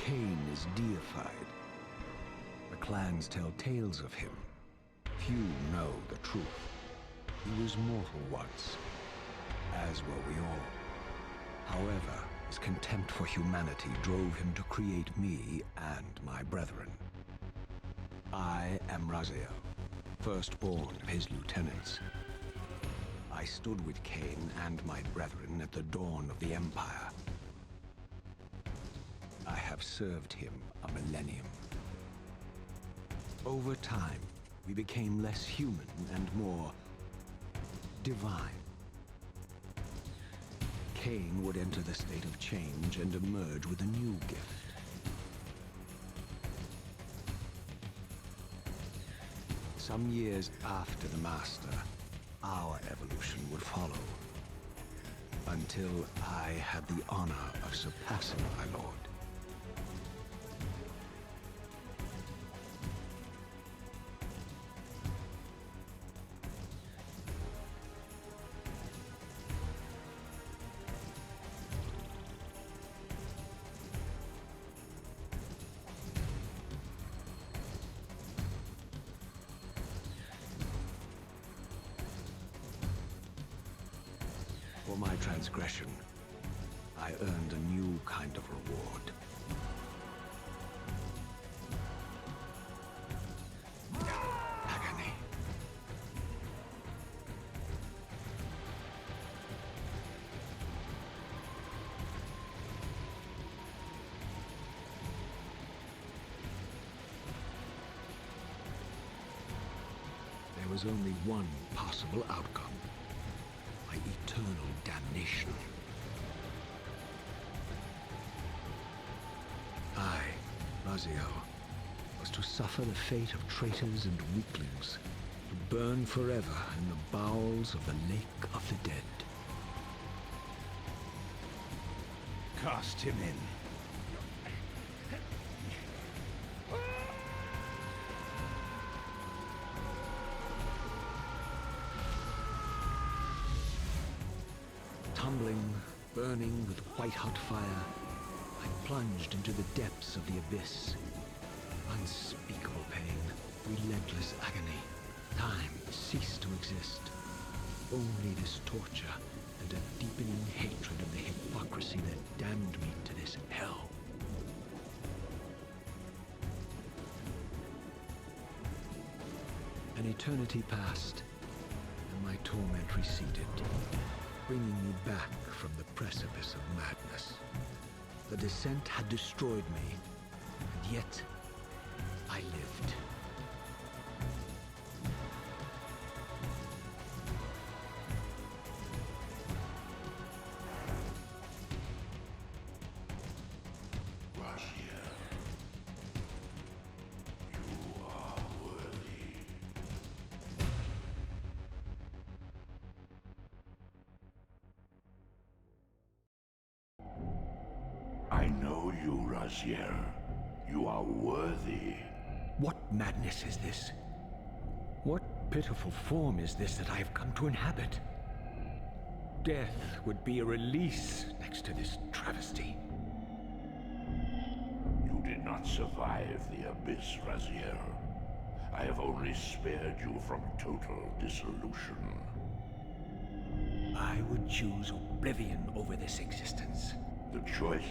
Kain is deified. The clans tell tales of him. Few know the truth. He was mortal once, as were we all. However, his contempt for humanity drove him to create me and my brethren. I am Raziel, firstborn of his lieutenants. I stood with Kain and my brethren at the dawn of the Empire. I have served him a millennium. Over time, we became less human and more divine. Kain would enter the state of change and emerge with a new gift. Some years after the Master, our evolution would follow, until I had the honor of surpassing my lord. For my transgression, I earned a new kind of reward. Agony. There was only one possible outcome. My eternal damnation. I, Raziel, was to suffer the fate of traitors and weaklings, to burn forever in the bowels of the Lake of the Dead. Cast him in. Tumbling, burning with white-hot fire, I plunged into the depths of the abyss. Unspeakable pain, relentless agony. Time ceased to exist. Only this torture and a deepening hatred of the hypocrisy that damned me to this hell. An eternity passed, and my torment receded, bringing me back from the precipice of madness. The descent had destroyed me, and yet I lived. Raziel, you are worthy. I know you, Raziel. You are worthy. What madness is this? What pitiful form is this that I have come to inhabit? Death would be a release next to this travesty. You did not survive the abyss, Raziel. I have only spared you from total dissolution. I would choose oblivion over this existence. The choice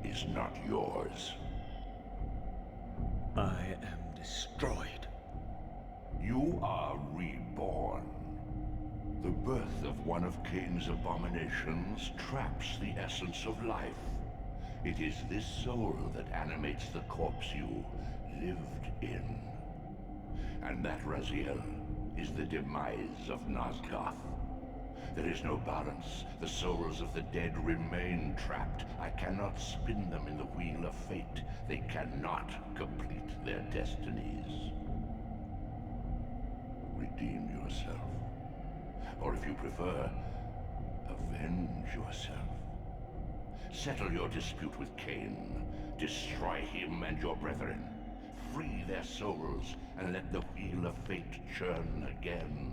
is not yours. I am destroyed. You are reborn. The birth of one of Kain's abominations traps the essence of life. It is this soul that animates the corpse you lived in. And that, Raziel, is the demise of Nosgoth. There is no balance. The souls of the dead remain trapped. I cannot spin them in the wheel of fate. They cannot complete their destinies. Redeem yourself. Or if you prefer, avenge yourself. Settle your dispute with Kain. Destroy him and your brethren. Free their souls and let the wheel of fate churn again.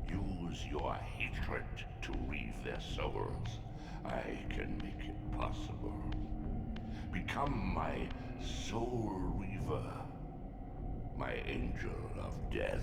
Use your hatred to reave their souls. I can make it possible. Become my soul Reaver, my angel of death.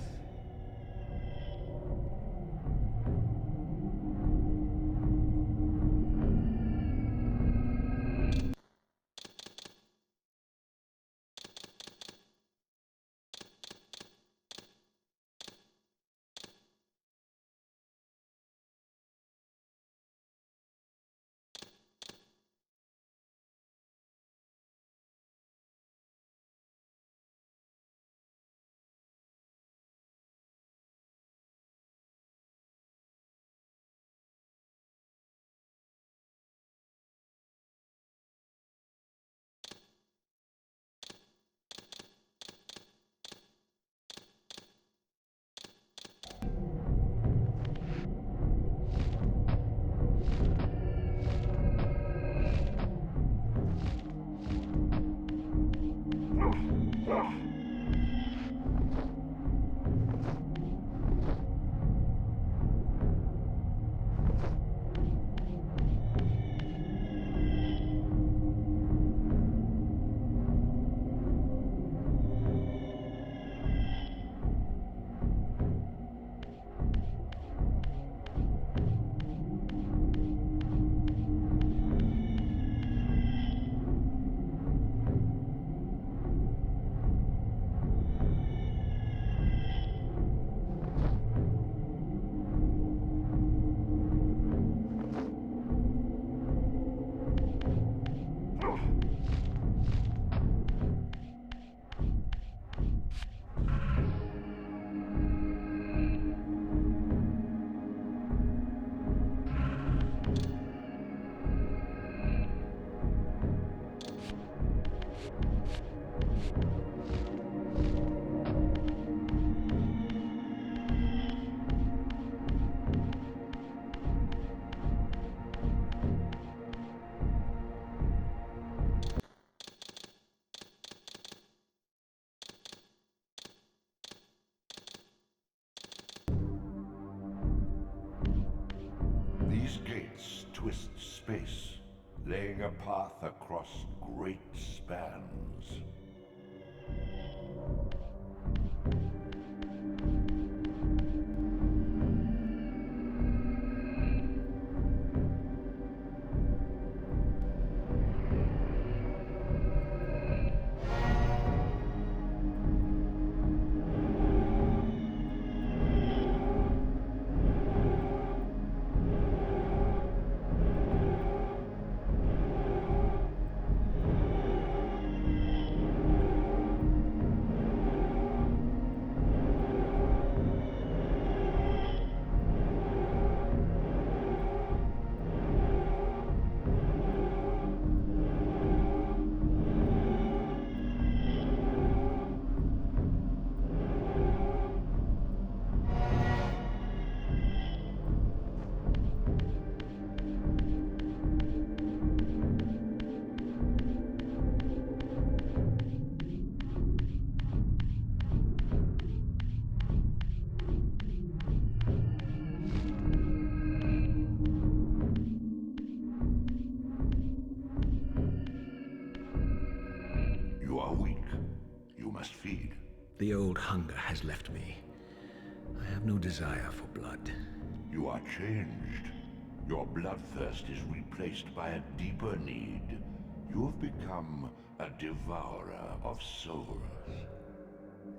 These gates twist space, laying a path across great spans. You are weak. You must feed. The old hunger has left me. I have no desire for blood. You are changed. Your bloodthirst is replaced by a deeper need. You have become a devourer of souls.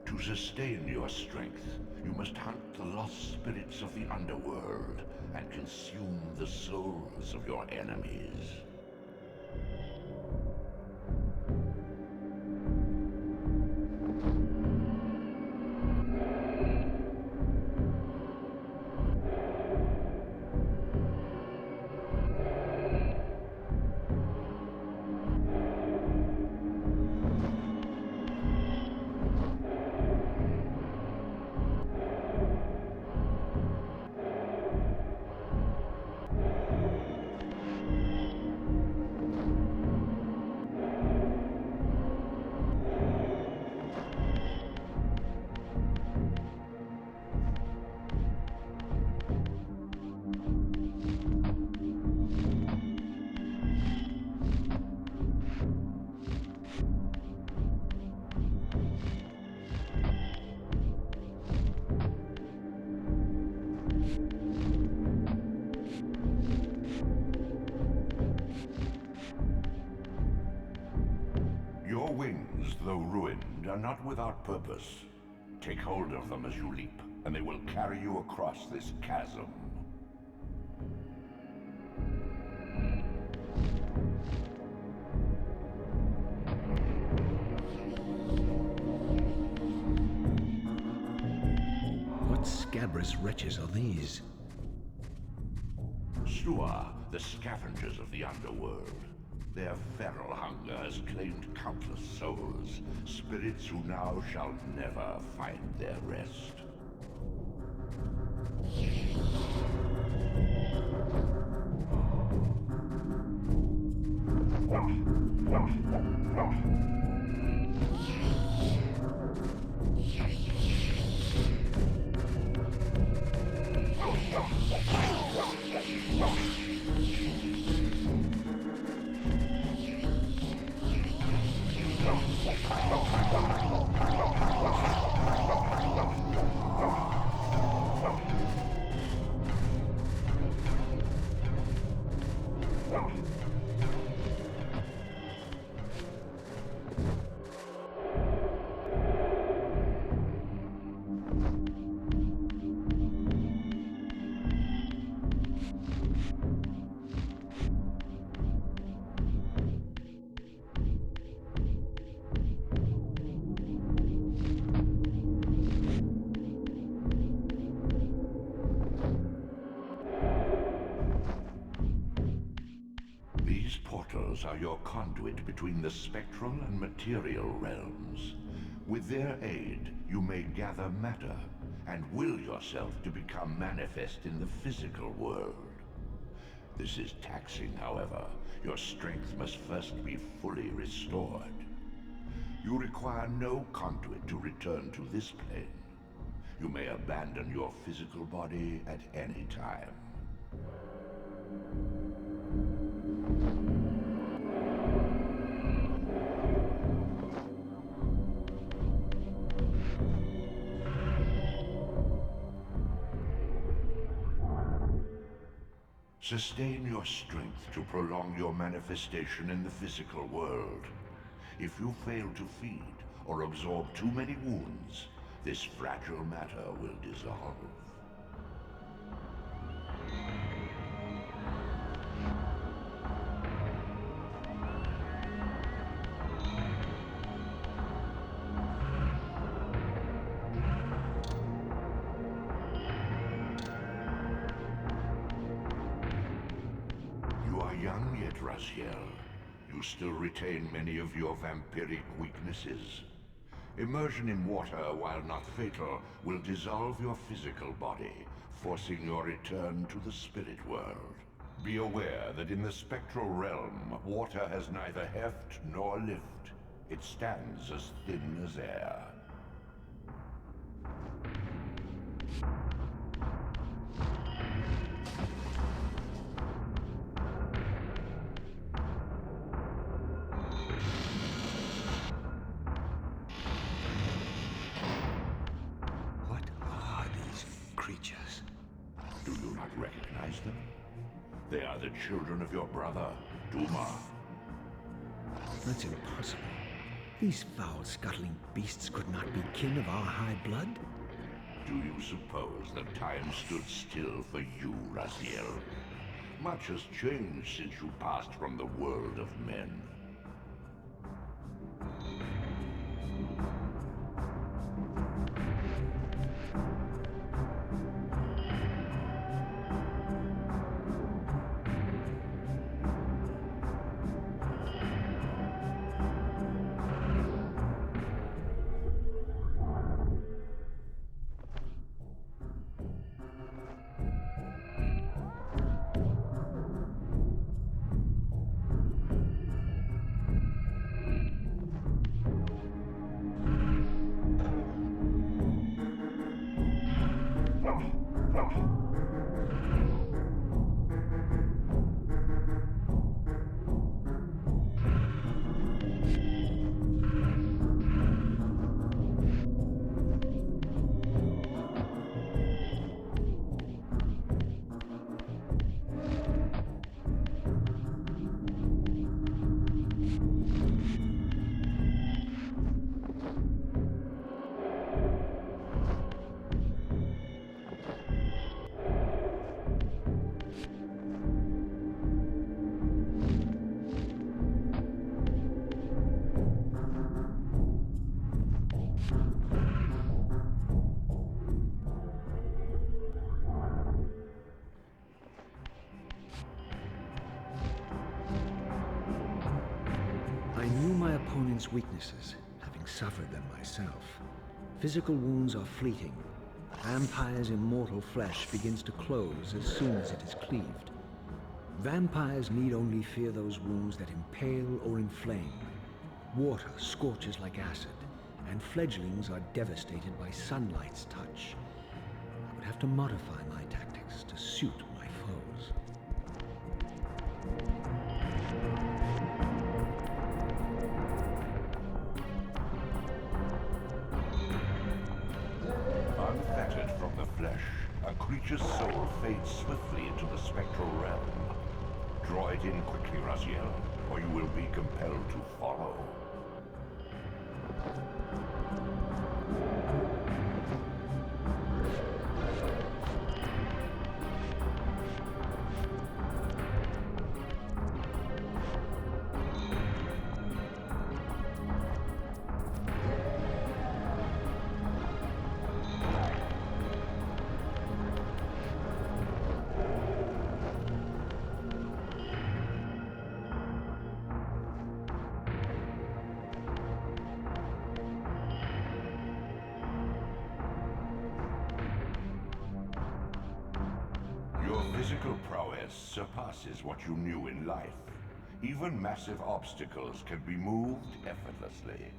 To sustain your strength, you must hunt the lost spirits of the underworld and consume the souls of your enemies. though ruined, are not without purpose. Take hold of them as you leap, and they will carry you across this chasm. What scabrous wretches are these? Stua, the scavengers of the underworld. Their feral hunger has claimed countless souls, spirits who now shall never find their rest. These portals are your conduit between the spectral and material realms. With their aid, you may gather matter and will yourself to become manifest in the physical world. This is taxing, however. Your strength must first be fully restored. You require no conduit to return to this plane. You may abandon your physical body at any time. Sustain your strength to prolong your manifestation in the physical world. If you fail to feed or absorb too many wounds, this fragile matter will dissolve. You are young yet, Raziel. You still retain many of your vampiric weaknesses. Immersion in water, while not fatal, will dissolve your physical body, forcing your return to the spirit world. Be aware that in the spectral realm, water has neither heft nor lift. It stands as thin as air. What are these creatures? Do you not recognize them? They are the children of your brother, Duma. That's impossible. These foul, scuttling beasts could not be kin of our high blood? Do you suppose that time stood still for you, Raziel? Much has changed since you passed from the world of men. experience weaknesses, having suffered them myself. Physical wounds are fleeting. A vampire's immortal flesh begins to close as soon as it is cleaved. Vampires need only fear those wounds that impale or inflame. Water scorches like acid, and fledglings are devastated by sunlight's touch. I would have to modify my tactics to suit my foes. Unfettered from the flesh, a creature's soul fades swiftly into the spectral realm. Draw it in quickly, Raziel, or you will be compelled to follow. Physical prowess surpasses what you knew in life. Even massive obstacles can be moved effortlessly.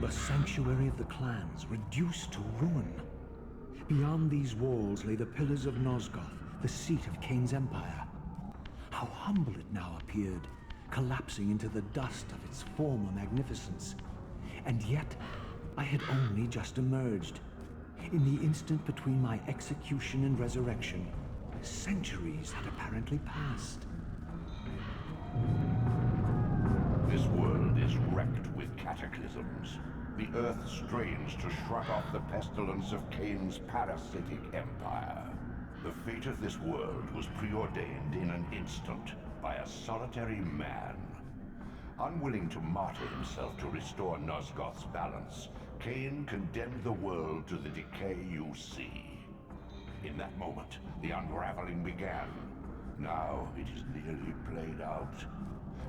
The sanctuary of the clans reduced to ruin. Beyond these walls lay the pillars of Nosgoth, the seat of Kain's empire. How humble it now appeared, collapsing into the dust of its former magnificence. And yet, I had only just emerged. In the instant between my execution and resurrection, centuries had apparently passed. This world is wrecked with cataclysms. The earth strains to shrug off the pestilence of Kain's parasitic empire. The fate of this world was preordained in an instant by a solitary man. Unwilling to martyr himself to restore Nosgoth's balance, Kain condemned the world to the decay you see. In that moment, the unraveling began. Now it is nearly played out.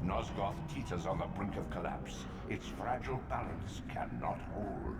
Nosgoth teeters on the brink of collapse. Its fragile balance cannot hold.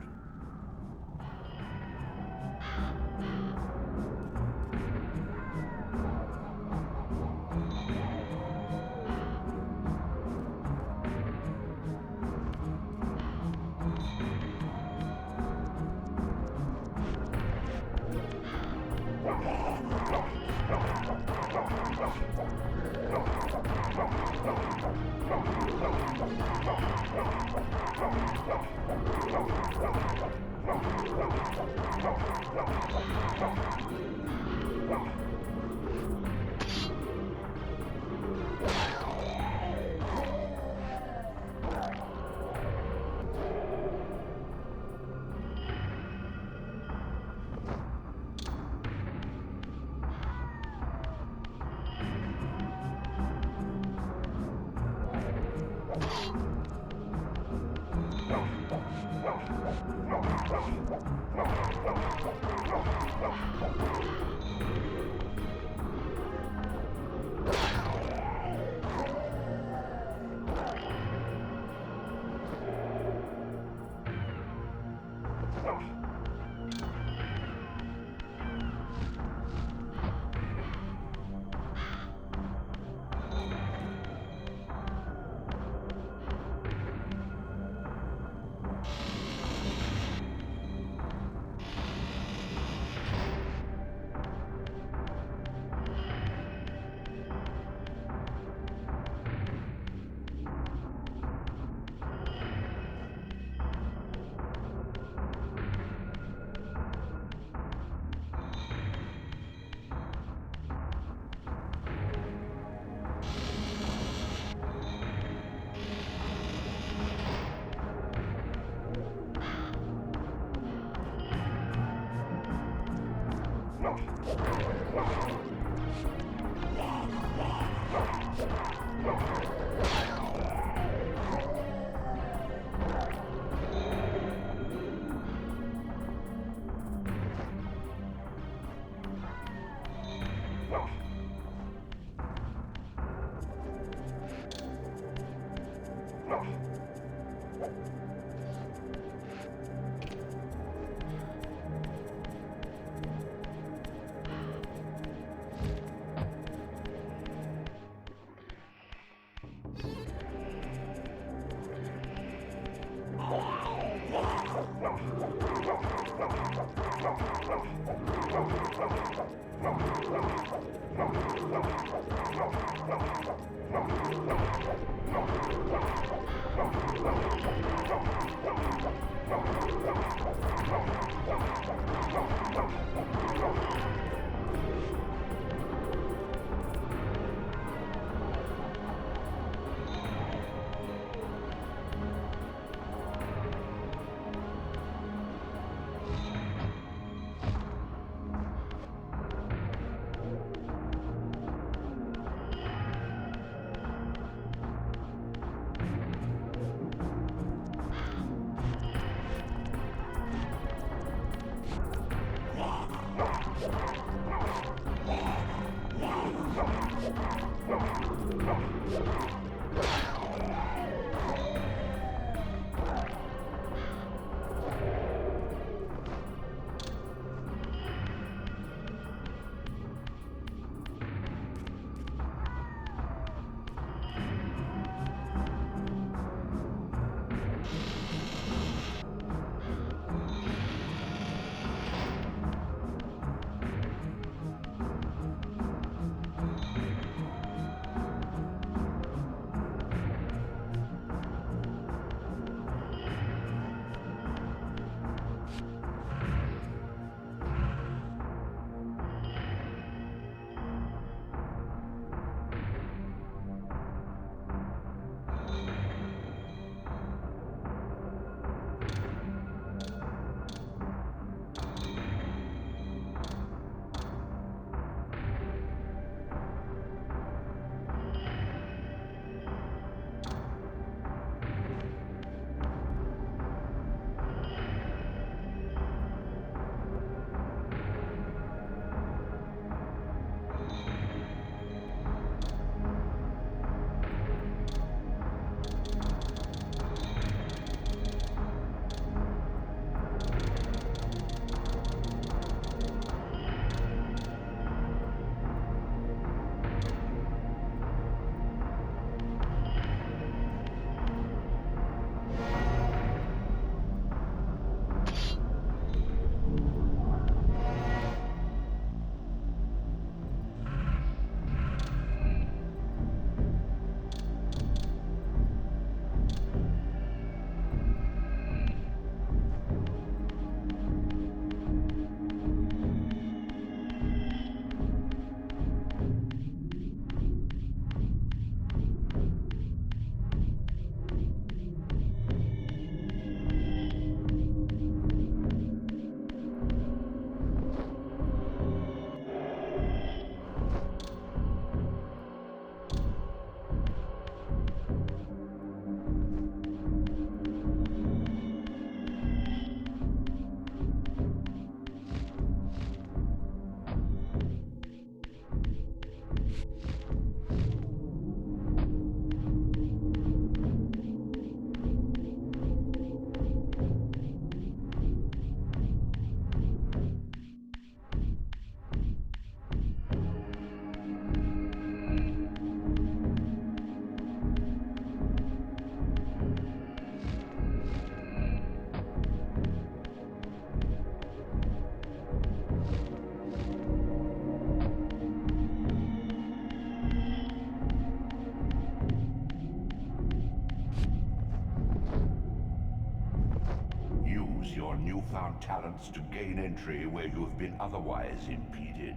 your newfound talents to gain entry where you have been otherwise impeded.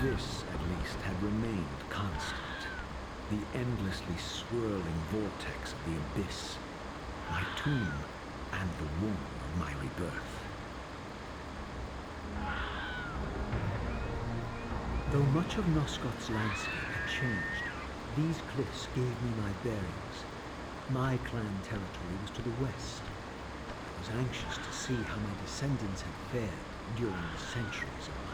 This, at least, had remained constant. The endlessly swirling vortex of the abyss, my tomb, and the womb of my rebirth. Though much of Nosgoth's landscape had changed, these cliffs gave me my bearings. My clan territory was to the west. I was anxious to see how my descendants had fared during the centuries of